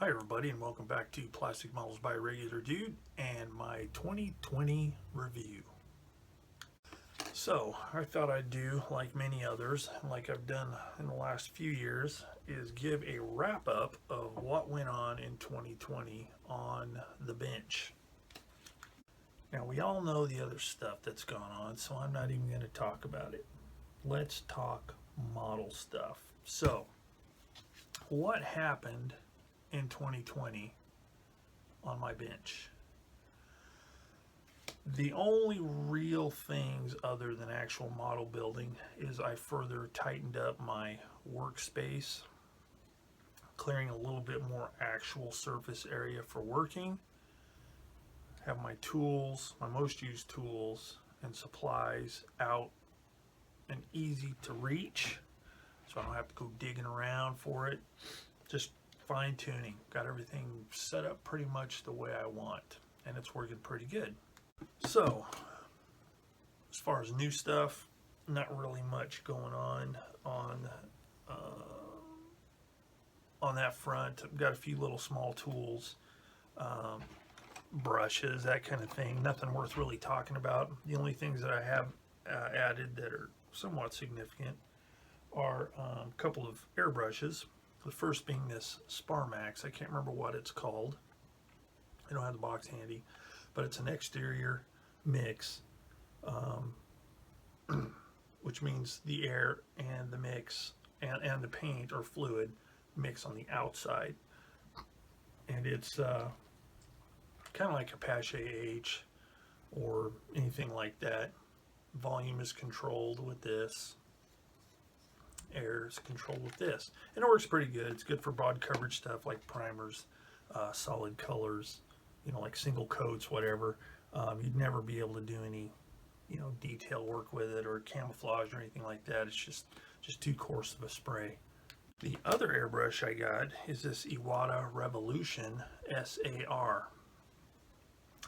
Hi everybody, and welcome back to Plastic Models by Regular Dude and my 2020 review. So I thought I'd do like many others, like I've done in the last few years, is give a wrap up of what went on in 2020 on the bench. Now we all know the other stuff that's gone on, so I'm not even going to talk about it. Let's talk model stuff. So what happened in 2020 on my bench? The only real things other than actual model building is I further tightened up my workspace, clearing a little bit more actual surface area for working, have my tools, my most used tools and supplies out and easy to reach, so I don't have to go digging around for it. Just fine tuning, got everything set up pretty much the way I want, and it's working pretty good. So as far as new stuff, not really much going on that front. I've got a few little small tools, brushes, that kind of thing. Nothing worth really talking about. The only things that I have added that are somewhat significant are a couple of airbrushes. The first being this Sparmax. I can't remember what it's called. I don't have the box handy, but it's an exterior mix, which means the air and the mix and the paint or fluid mix on the outside. And it's kind of like Apache H or anything like that. Volume is controlled with this. Air is controlled with this, and it works pretty good. It's good for broad coverage stuff like primers, solid colors, like single coats, whatever. You'd never be able to do any detail work with it or camouflage or anything like that. It's just too coarse of a spray. The other airbrush I got is this Iwata Revolution SAR,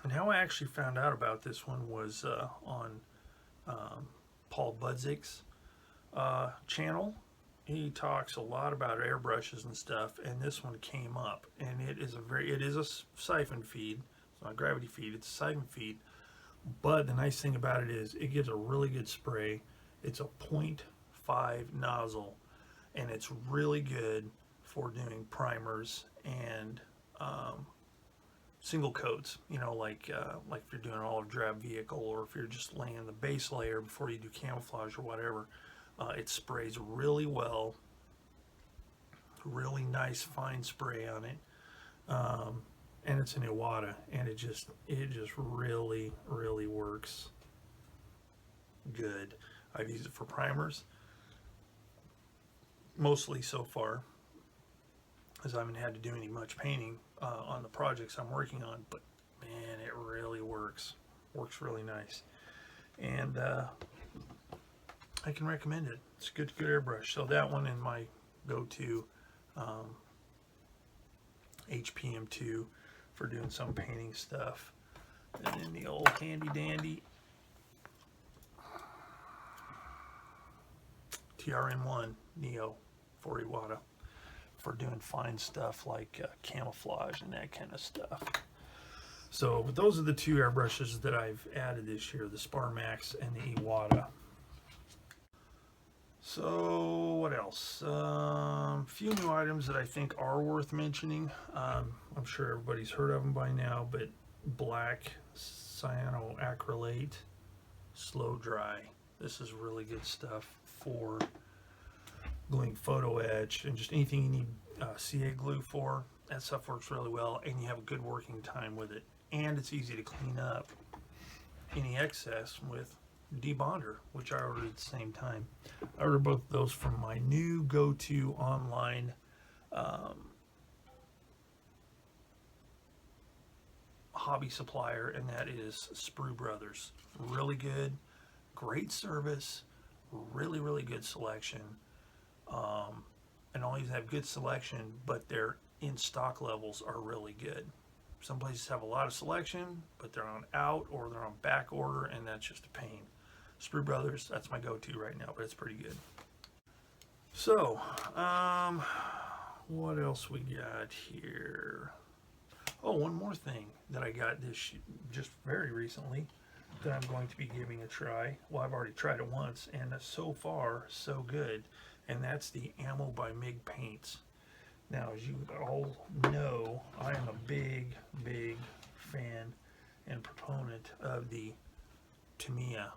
and how I actually found out about this one was on Paul Budzik's channel. He talks a lot about airbrushes and stuff, and this one came up, and it is a siphon feed. It's not a gravity feed, it's a siphon feed, but the nice thing about it is it gives a really good spray. It's a 0.5 nozzle, and it's really good for doing primers and single coats, like if you're doing an olive drab vehicle, or if you're just laying the base layer before you do camouflage or whatever. It sprays really well, really nice fine spray on it, and it's an Iwata, and it just really works good. I've used it for primers mostly so far, as I haven't had to do any much painting on the projects I'm working on, but man, it really works really nice, and I can recommend it. It's a good airbrush. So that one and my go-to HPM2 for doing some painting stuff. And then the old handy dandy TRN1 Neo for Iwata for doing fine stuff like camouflage and that kind of stuff. So but those are the two airbrushes that I've added this year, the Sparmax and the Iwata. So what else? Few new items that I think are worth mentioning. I'm sure everybody's heard of them by now, but black cyanoacrylate slow dry. This is really good stuff for gluing photo etch and just anything you need CA glue for. That stuff works really well, and you have a good working time with it, and it's easy to clean up any excess with debonder, which I ordered at the same time. I ordered both of those from my new go-to online hobby supplier, and that is Sprue Brothers. Really good, great service, really good selection, and all these have good selection, but their in-stock levels are really good. Some places have a lot of selection, but they're on out or they're on back order, and that's just a pain. Sprue Brothers, that's my go-to right now, but it's pretty good. So, what else we got here? Oh, one more thing that I got just very recently that I'm going to be giving a try. Well, I've already tried it once, and so far, so good. And that's the Ammo by MIG paints. Now, as you all know, I am a big, big fan and proponent of the Tamiya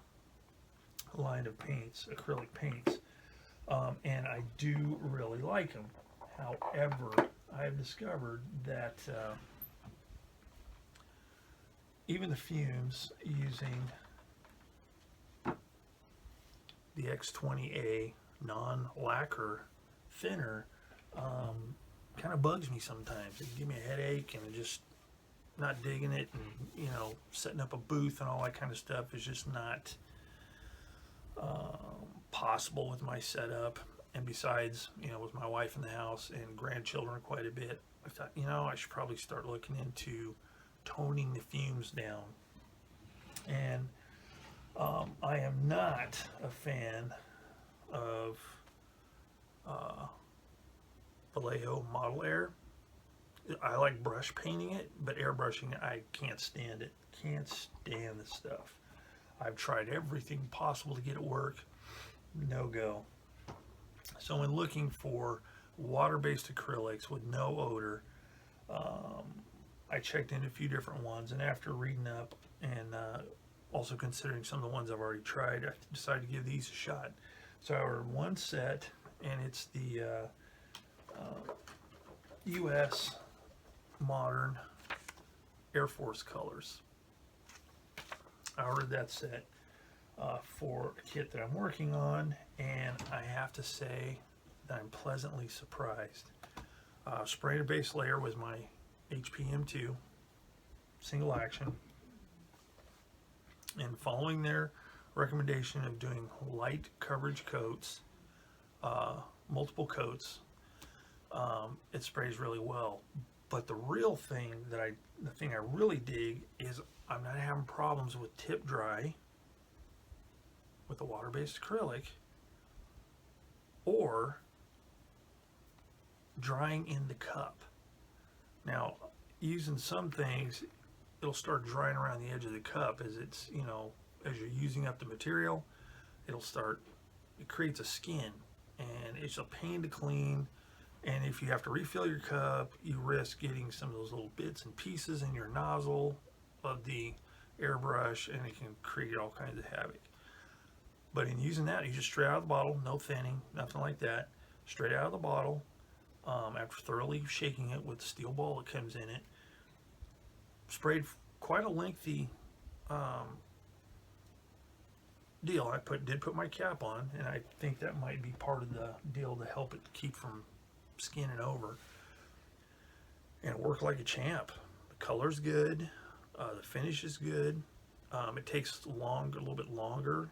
line of paints, acrylic paints. And I do really like them. However, I've discovered that even the fumes using the X20A non-lacquer thinner kind of bugs me sometimes. It can give me a headache, and just not digging it, and setting up a booth and all that kind of stuff is just not possible with my setup. And besides, with my wife in the house and grandchildren quite a bit, I thought, I should probably start looking into toning the fumes down. And I am not a fan of Vallejo Model Air. I like brush painting it, but airbrushing it, I can't stand it. Can't stand the stuff. I've tried everything possible to get it work. No go. So when looking for water-based acrylics with no odor, I checked into a few different ones, and after reading up and also considering some of the ones I've already tried, I decided to give these a shot. So I ordered one set, and it's the US Modern Air Force colors. I ordered that set for a kit that I'm working on, and I have to say that I'm pleasantly surprised. Sprayed a base layer with my HPM2 single action, and following their recommendation of doing light coverage coats, multiple coats, it sprays really well. But the real thing the thing I really dig is I'm not having problems with tip dry with the water-based acrylic, or drying in the cup. Now, using some things, it'll start drying around the edge of the cup as it's, as you're using up the material, it creates a skin, and it's a pain to clean. And if you have to refill your cup, you risk getting some of those little bits and pieces in your nozzle of the airbrush, and it can create all kinds of havoc. But in using that, you just straight out of the bottle, no thinning, nothing like that. Straight out of the bottle, after thoroughly shaking it with the steel ball that comes in it. Sprayed quite a lengthy deal. I did put my cap on, and I think that might be part of the deal to help it keep from skinning over. And it worked like a champ. The color's good, the finish is good. It takes a little bit longer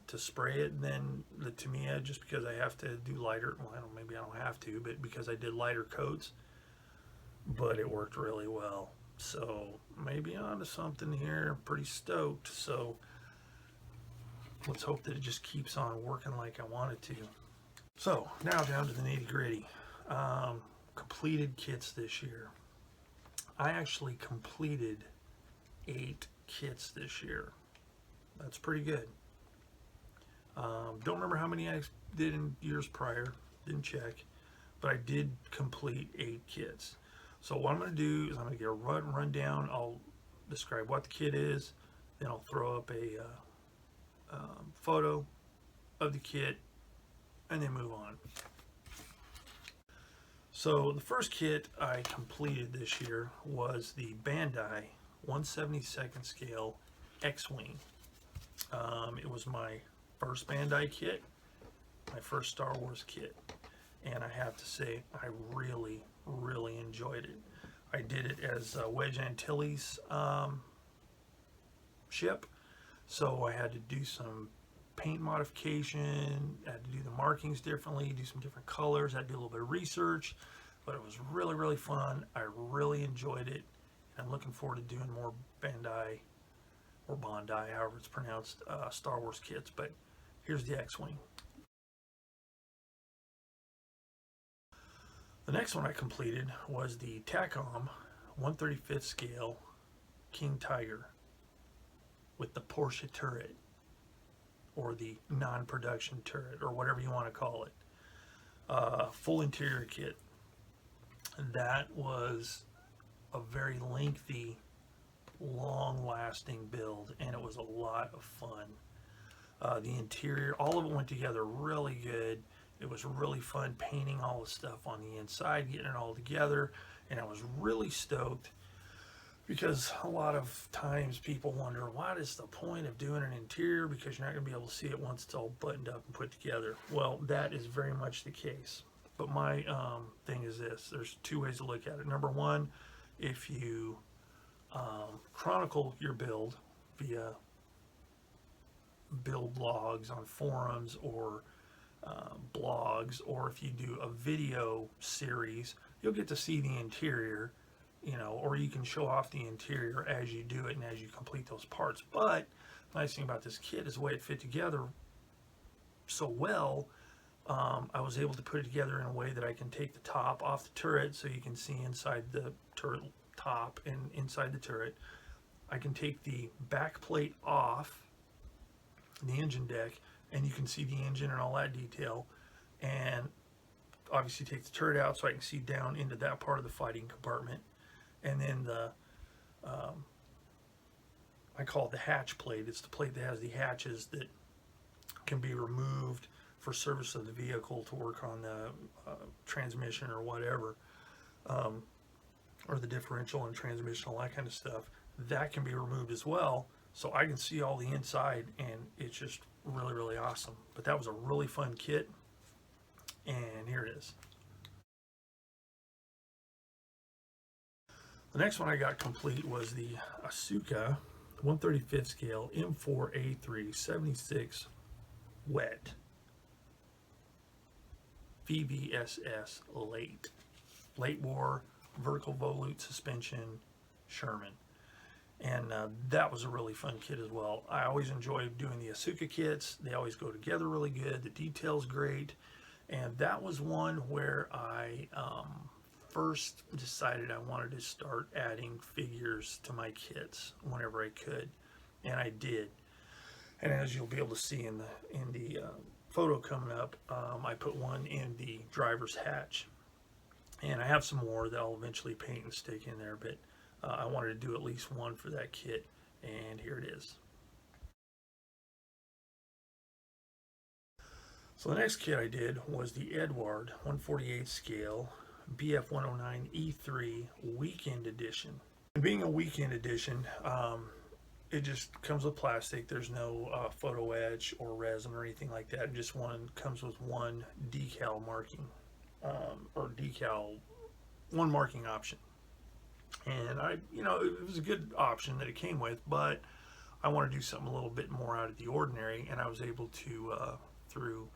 to spray it than the Tamiya, just because I have to do lighter, well, maybe I don't have to, but because I did lighter coats. But it worked really well. So maybe onto something here. I'm pretty stoked. So let's hope that it just keeps on working like I want it to. So now down to the nitty gritty. Completed kits this year. I actually completed 8 kits this year. That's pretty good. Don't remember how many I did in years prior. Didn't check. But I did complete 8 kits. So what I'm going to do is I'm going to get a rundown. I'll describe what the kit is. Then I'll throw up a photo of the kit, and then move on. So the first kit I completed this year was the Bandai 1/72 scale X-Wing. It was my first Bandai kit, my first Star Wars kit, and I have to say I really enjoyed it. I did it as Wedge Antilles ship, so I had to do some paint modification, I had to do the markings differently, do some different colors, I had to do a little bit of research, but it was really fun. I really enjoyed it, and I'm looking forward to doing more Bandai, or Bondi, however it's pronounced, Star Wars kits. But here's the X-Wing. The next one I completed was the Tacom 1/35th scale King Tiger with the Porsche turret, or the non-production turret, or whatever you want to call it. Full interior kit. That was a very lengthy, long-lasting build, and it was a lot of fun. The interior, all of it went together really good. It was really fun painting all the stuff on the inside, getting it all together, and I was really stoked because a lot of times people wonder, what is the point of doing an interior, because you're not going to be able to see it once it's all buttoned up and put together. Well, that is very much the case. But my thing is this: there's two ways to look at it. Number one, if you chronicle your build via build logs on forums or blogs, or if you do a video series, you'll get to see the interior, or you can show off the interior as you do it and as you complete those parts. But the nice thing about this kit is the way it fit together so well. I was able to put it together in a way that I can take the top off the turret so you can see inside the turret top and inside the turret. I can take the back plate off the engine deck, and you can see the engine and all that detail, and obviously take the turret out so I can see down into that part of the fighting compartment. And then the I call it the hatch plate. It's the plate that has the hatches that can be removed for service of the vehicle, to work on the transmission or whatever, or the differential and transmission, all that kind of stuff. That can be removed as well, so I can see all the inside, and it's just really, really awesome. But that was a really fun kit, and here it is. The next one I got complete was the Asuka 1/35th scale M4A3 76 wet VVSS late war vertical volute suspension Sherman. And that was a really fun kit as well. I always enjoy doing the Asuka kits. They always go together really good. The detail's great. And that was one where I first decided I wanted to start adding figures to my kits whenever I could. And I did. And as you'll be able to see in the photo coming up, I put one in the driver's hatch. And I have some more that I'll eventually paint and stick in there, but I wanted to do at least one for that kit, and here it is. So the next kit I did was the Edward 1/48 scale BF 109 E3 Weekend Edition. And being a weekend edition, it just comes with plastic. There's no photo etch or resin or anything like that. It just comes with one decal marking, one marking option. And it was a good option that it came with, but I want to do something a little bit more out of the ordinary, and I was able to, through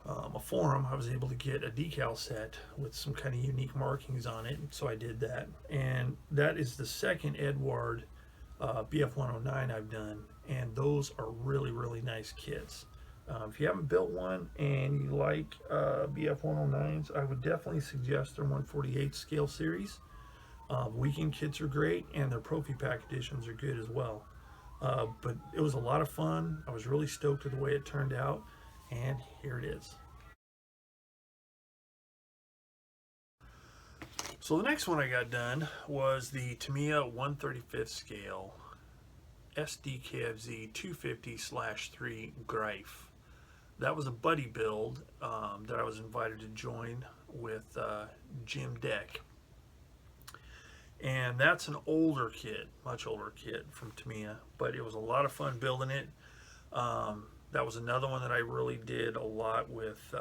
a forum, I was able to get a decal set with some kind of unique markings on it, so I did that. And that is the second Edward BF 109 I've done, and those are really, really nice kits. If you haven't built one and you like BF 109s, I would definitely suggest their 1/48 scale series. Weekend kits are great, and their Profi Pack editions are good as well. But it was a lot of fun. I was really stoked with the way it turned out, and here it is. So the next one I got done was the Tamiya 1/35th scale SDKFZ 250/3 Greif. That was a buddy build that I was invited to join with Jim Deck. And that's an older kit, much older kit from Tamiya, but it was a lot of fun building it. That was another one that I really did a lot with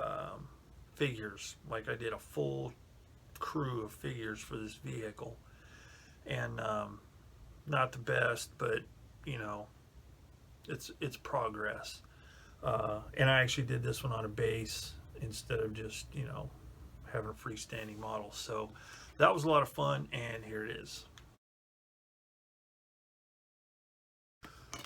figures. Like, I did a full crew of figures for this vehicle. And not the best, but it's progress. And I actually did this one on a base instead of just having a freestanding model. So that was a lot of fun, and here it is.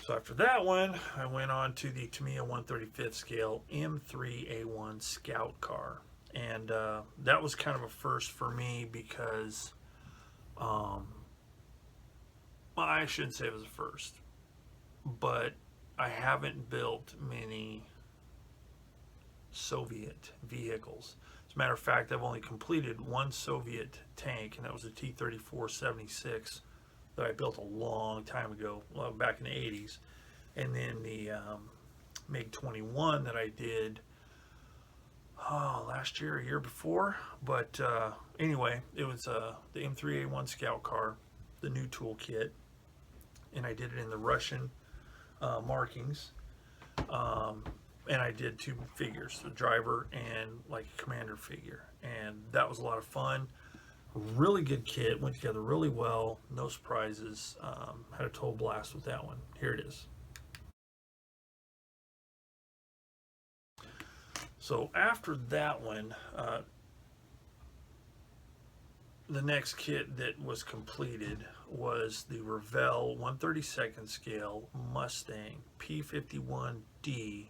So after that one, I went on to the Tamiya 1/35th scale M3A1 Scout car. And that was kind of a first for me because, well, I shouldn't say it was a first, but I haven't built many Soviet vehicles. As a matter of fact, I've only completed one Soviet tank, and that was a T-34-76 that I built a long time ago, well, back in the 80s. And then the MiG-21 that I did last year, a year before. But anyway, it was the M3A1 Scout car, the new toolkit, and I did it in the Russian markings. And I did two figures, the driver and like a commander figure. And that was a lot of fun. Really good kit, went together really well, no surprises. Had a total blast with that one. Here it is. So after that one, the next kit that was completed was the Revell 1/32 scale Mustang P51D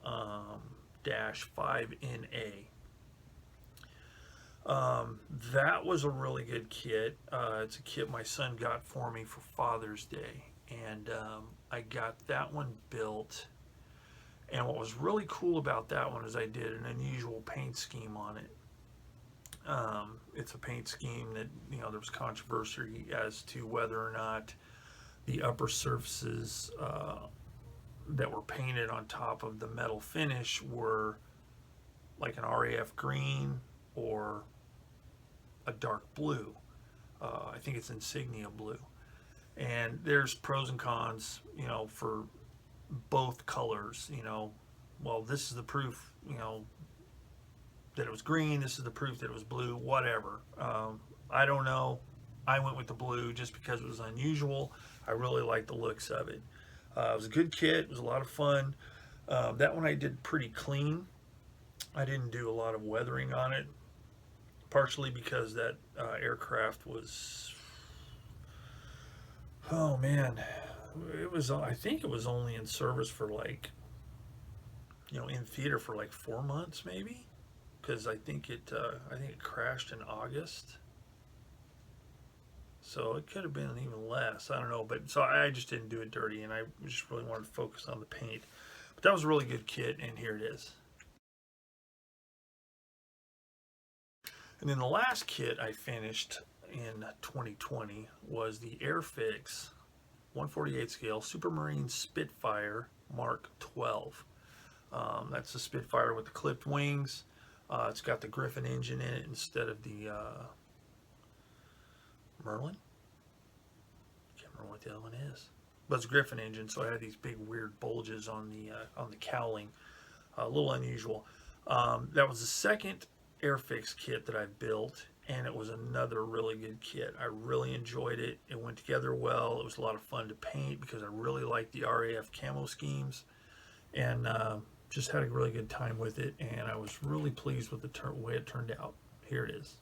-5NA. That was a really good kit. It's a kit my son got for me for Father's Day, and I got that one built. And what was really cool about that one is I did an unusual paint scheme on it. It's a paint scheme that, you know, there was controversy as to whether or not the upper surfaces that were painted on top of the metal finish were like an RAF green or a dark blue. I think it's insignia blue. And there's pros and cons, you know, for both colors. You know, well, this is the proof, you know, that it was green, this is the proof that it was blue, whatever. I don't know. I went with the blue just because it was unusual. I really liked the looks of it. It was a good kit. It was a lot of fun. That one I did pretty clean. I didn't do a lot of weathering on it, partially because that aircraft was, oh man, it was, I think it was only in service for like, you know, in theater for like 4 months maybe, because I think it crashed in August. So it could have been even less. I don't know. But so I just didn't do it dirty, and I just really wanted to focus on the paint. But that was a really good kit, and here it is. And then the last kit I finished in 2020 was the Airfix 1/48 scale Supermarine Spitfire Mark 12. That's the Spitfire with the clipped wings. It's got the Griffin engine in it instead of the Merlin. Can't remember what the other one is, but it's a Griffin engine, so I had these big weird bulges on the cowling. A little unusual. That was the second Airfix kit that I built, and it was another really good kit. I really enjoyed it. It went together well. It was a lot of fun to paint because I really liked the RAF camo schemes, and just had a really good time with it, and I was really pleased with the way it turned out. Here it is.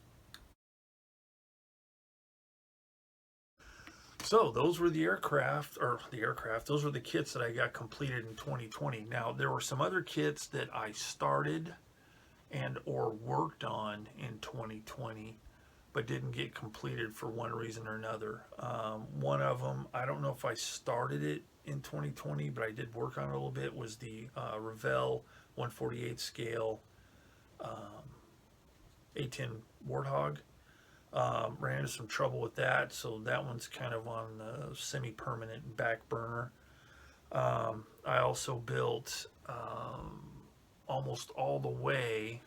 So those were the aircraft, those were the kits that I got completed in 2020. Now, there were some other kits that I started and or worked on in 2020, but didn't get completed for one reason or another. One of them, I don't know if I started it in 2020, but I did work on it a little bit, was the Revell 1/48 scale A10 Warthog. Ran into some trouble with that, so that one's kind of on the semi-permanent back burner. I also built almost all the way,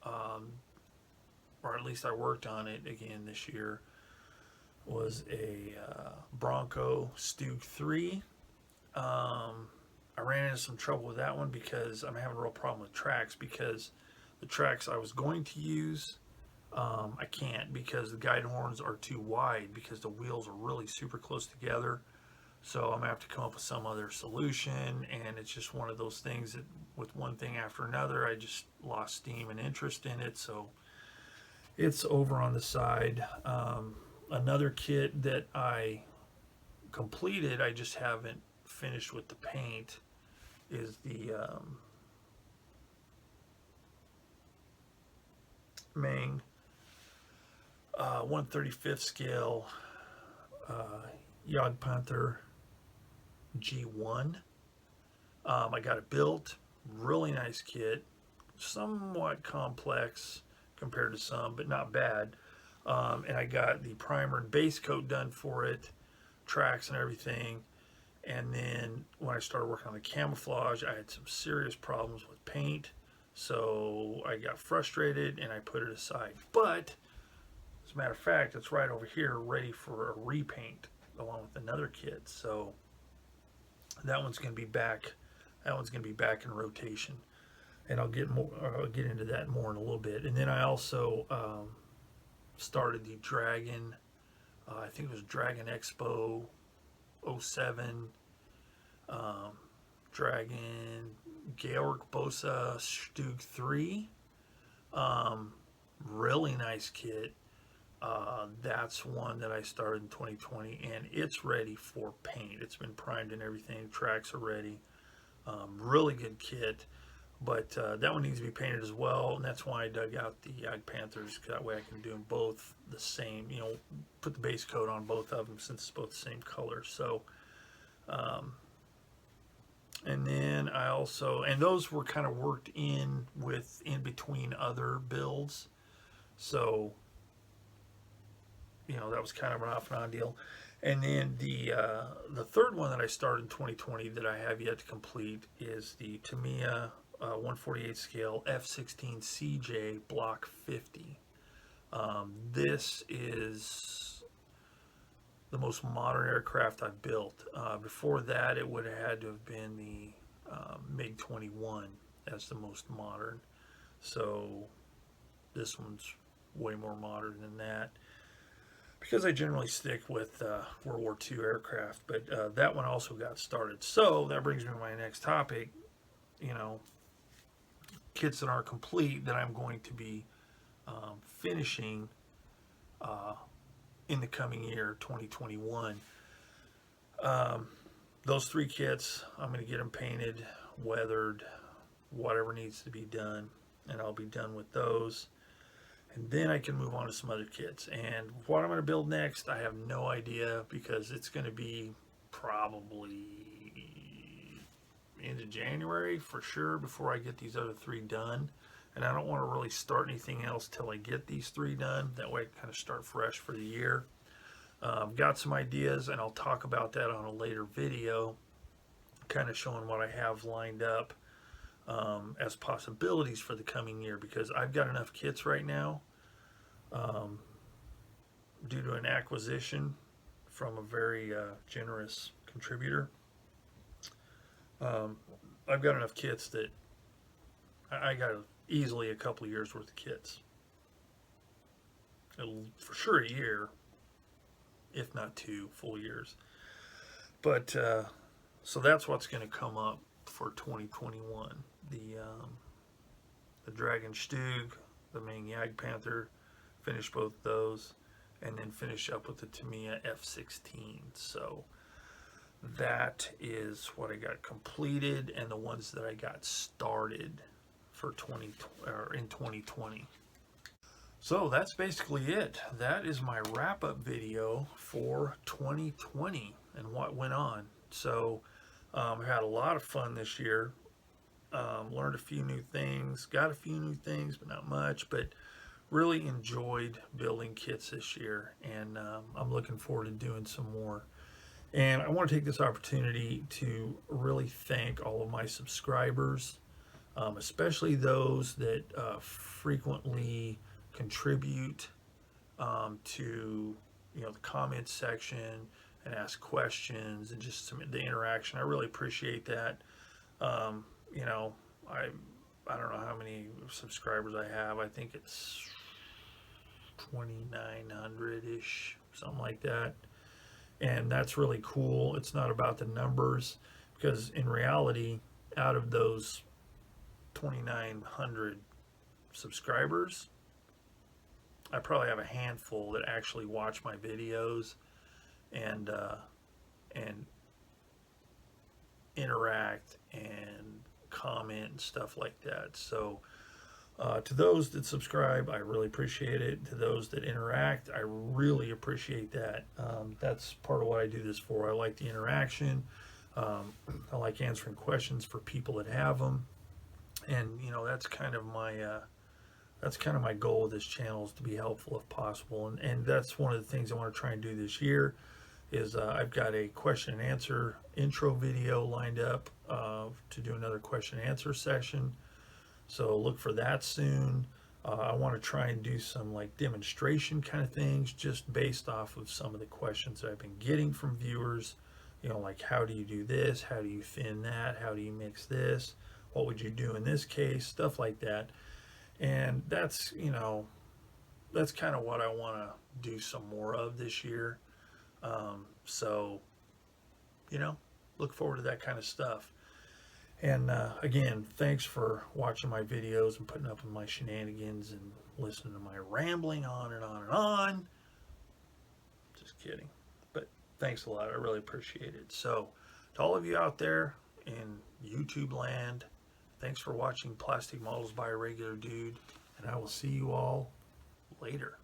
or at least I worked on it again this year, was a Bronco Stug 3. I ran into some trouble with that one because I'm having a real problem with tracks, because the tracks I was going to use, I can't, because the guide horns are too wide because the wheels are really super close together. So I'm gonna have to come up with some other solution, and it's just one of those things that with one thing after another, I just lost steam and interest in it. So it's over on the side. Another kit that I completed, I just haven't finished with the paint, is the Ming, 1/35 scale Jagdpanther G1. I got it built, really nice kit, somewhat complex compared to some, but not bad. And I got the primer and base coat done for it, tracks and everything. And then when I started working on the camouflage, I had some serious problems with paint. So I got frustrated and I put it aside. But as a matter of fact, it's right over here ready for a repaint along with another kit. So that one's going to be back. That one's going to be back in rotation. And I'll get into that more in a little bit. And then I also started the Dragon, I think it was Dragon Expo 07, Dragon Georg Bosa Stug 3. Really nice kit. That's one that I started in 2020, and it's ready for paint. It's been primed and everything. Tracks are ready. Really good kit. But that one needs to be painted as well, and that's why I dug out the Jagdpanthers. That way I can do them both the same, you know, put the base coat on both of them since it's both the same color. So, and then I also, and those were kind of worked in between other builds. So, you know, that was kind of an off and on deal. And then the third one that I started in 2020 that I have yet to complete is the Tamiya 1/48 scale F-16 CJ Block 50. This is the most modern aircraft I've built. Before that, it would have had to have been the MiG-21 as the most modern. So this one's way more modern than that, because I generally stick with World War II aircraft. But that one also got started. So that brings me to my next topic. You know, kits that aren't complete that I'm going to be finishing in the coming year, 2021. Those three kits, I'm going to get them painted, weathered, whatever needs to be done, and I'll be done with those. And then I can move on to some other kits. And what I'm going to build next, I have no idea, because it's going to be probably into January for sure before I get these other three done. And I don't want to really start anything else till I get these three done. That way I kind of start fresh for the year. I've got some ideas, and I'll talk about that on a later video, kind of showing what I have lined up as possibilities for the coming year, because I've got enough kits right now due to an acquisition from a very generous contributor. I've got enough kits that I got easily a couple of years worth of kits. For sure a year, if not 2 full years. But so that's what's going to come up for 2021. The Dragon Stug, the Ming Jagdpanther, finish both those, and then finish up with the Tamiya F-16. So that is what I got completed, and the ones that I got started for in 2020. So that's basically it. That is my wrap-up video for 2020 and what went on. So I had a lot of fun this year. Learned a few new things, got a few new things, but not much. But really enjoyed building kits this year, and I'm looking forward to doing some more. And I want to take this opportunity to really thank all of my subscribers, especially those that frequently contribute to, you know, the comments section and ask questions and just the interaction. I really appreciate that. You know, I don't know how many subscribers I have. I think it's 2,900-ish, something like that. And that's really cool. It's not about the numbers, because in reality, out of those 2,900 subscribers, I probably have a handful that actually watch my videos and interact and comment and stuff like that. So To those that subscribe, I really appreciate it. To those that interact, I really appreciate that. That's part of what I do this for. I like the interaction. I like answering questions for people that have them, and you know that's kind of my goal with this channel, is to be helpful if possible, and that's one of the things I want to try and do this year. Is I've got a question and answer intro video lined up to do another question and answer session. So look for that soon. I want to try and do some like demonstration kind of things just based off of some of the questions that I've been getting from viewers. You know, like how do you do this? How do you fin that? How do you mix this? What would you do in this case? Stuff like that. And that's, you know, that's kind of what I want to do some more of this year. So, you know, look forward to that kind of stuff. And again, thanks for watching my videos and putting up with my shenanigans and listening to my rambling on and on and on. Just kidding. But thanks a lot. I really appreciate it. So, to all of you out there in YouTube land, thanks for watching Plastic Models by a Regular Dude. And I will see you all later.